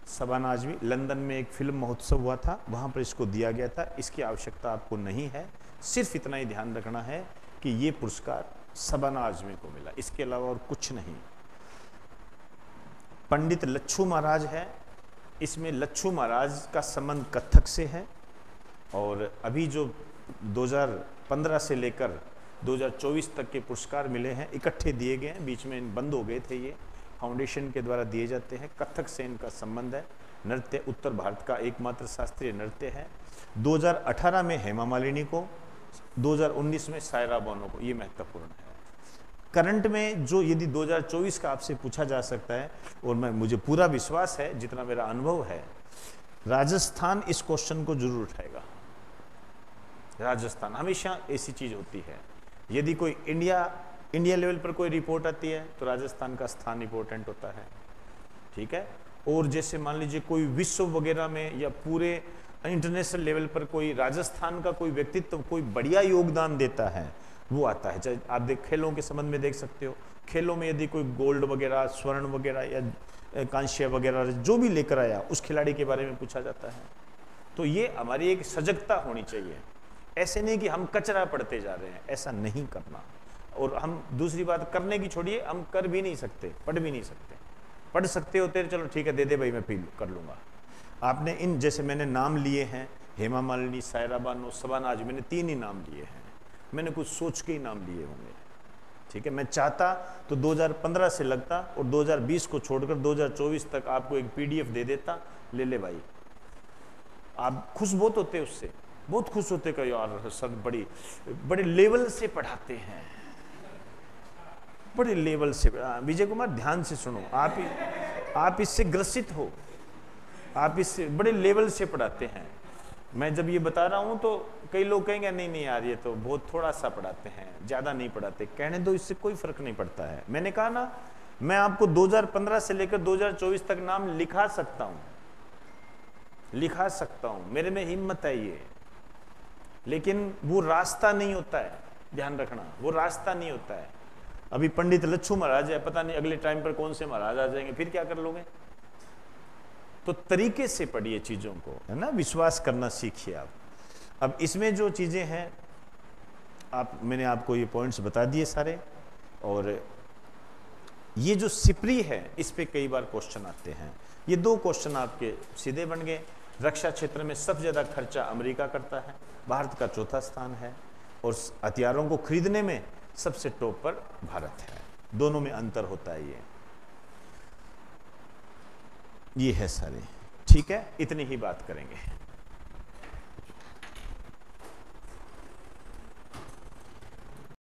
Shabana Azmi, London में एक फिल्म महोत्सव हुआ था, वहाँ पर इसको दिया गया था। इसकी आवश्यकता आपको नहीं है, सिर्फ इतना ही ध्यान रखना है कि ये पुरस्कार शबाना आजमी को मिला, इसके अलावा और कुछ नहीं। पंडित लच्छू महाराज है, इसमें लच्छू महाराज का संबंध कथक से है, और अभी जो 2015 से लेकर 2024 तक के पुरस्कार मिले हैं, इकट्ठे दिए गए हैं, बीच में बंद हो गए थे, ये फाउंडेशन के द्वारा दिए जाते हैं। कथक से इनका संबंध है। नृत्य उत्तर भारत का एकमात्र शास्त्रीय नृत्य है। 2018 में हेमा मालिनी को, 2019 में सायरा बानो को, ये महत्वपूर्ण है। करंट में जो यदि 2024 का आपसे पूछा जा सकता है, और मुझे पूरा विश्वास है, जितना मेरा अनुभव है, राजस्थान इस क्वेश्चन को जरूर उठाएगा। राजस्थान हमेशा ऐसी चीज होती है, यदि कोई इंडिया लेवल पर कोई रिपोर्ट आती है तो राजस्थान का स्थान इंपॉर्टेंट होता है। ठीक है, और जैसे मान लीजिए कोई विश्व वगैरह में या पूरे इंटरनेशनल लेवल पर कोई राजस्थान का कोई व्यक्तित्व कोई बढ़िया योगदान देता है, वो आता है। चाहे आप खेलों के संबंध में देख सकते हो, खेलों में यदि कोई गोल्ड वगैरह, स्वर्ण वगैरह या कांस्य वगैरह जो भी लेकर आया, उस खिलाड़ी के बारे में पूछा जाता है। तो ये हमारी एक सजगता होनी चाहिए। ऐसे नहीं कि हम कचरा पढ़ते जा रहे हैं, ऐसा नहीं करना। और हम दूसरी बात करने की छोड़िए, हम कर भी नहीं सकते, पढ़ भी नहीं सकते। पढ़ सकते होते चलो ठीक है, दे दे भाई, मैं फील कर लूँगा। आपने इन जैसे मैंने नाम लिए हैं, हेमा मालिनी, सायरा बानो, शबाना आजमी, मैंने 3 ही नाम लिए हैं। मैंने कुछ सोच के ही नाम लिए होंगे। ठीक है, मैं चाहता तो 2015 से लगता और 2020 को छोड़कर 2024 तक आपको एक PDF दे देता, ले ले भाई। आप खुश बहुत होते, उससे बहुत खुश होते कि यार सर बड़े लेवल से पढ़ाते हैं, बड़े लेवल से। विजय कुमार ध्यान से सुनो, आप इससे ग्रसित हो, आप इससे बड़े लेवल से पढ़ाते हैं। मैं जब ये बता रहा हूं तो कई लोग कहेंगे नहीं नहीं यार ये तो बहुत थोड़ा सा पढ़ाते हैं, ज्यादा नहीं पढ़ाते। कहने दो, इससे कोई फर्क नहीं पड़ता है। मैंने कहा ना, मैं आपको 2015 से लेकर 2024 तक नाम लिखा सकता हूं, लिखा सकता हूं, मेरे में हिम्मत है ये। लेकिन वो रास्ता नहीं होता है, ध्यान रखना, वो रास्ता नहीं होता है। अभी पंडित लच्छू महाराज है, पता नहीं अगले टाइम पर कौन से महाराज आ जाएंगे, फिर क्या कर लोगे। तो तरीके से पढ़िए चीजों को, है ना, विश्वास करना सीखिए आप। अब इसमें जो चीजें हैं, मैंने आपको ये पॉइंट्स बता दिए सारे। और ये जो सिपरी है, इस पे कई बार क्वेश्चन आते हैं। ये 2 क्वेश्चन आपके सीधे बन गए। रक्षा क्षेत्र में सबसे ज्यादा खर्चा अमेरिका करता है, भारत का चौथा स्थान है, और हथियारों को खरीदने में सबसे टॉप पर भारत है। दोनों में अंतर होता है। ये है सारे, ठीक है, इतनी ही बात करेंगे।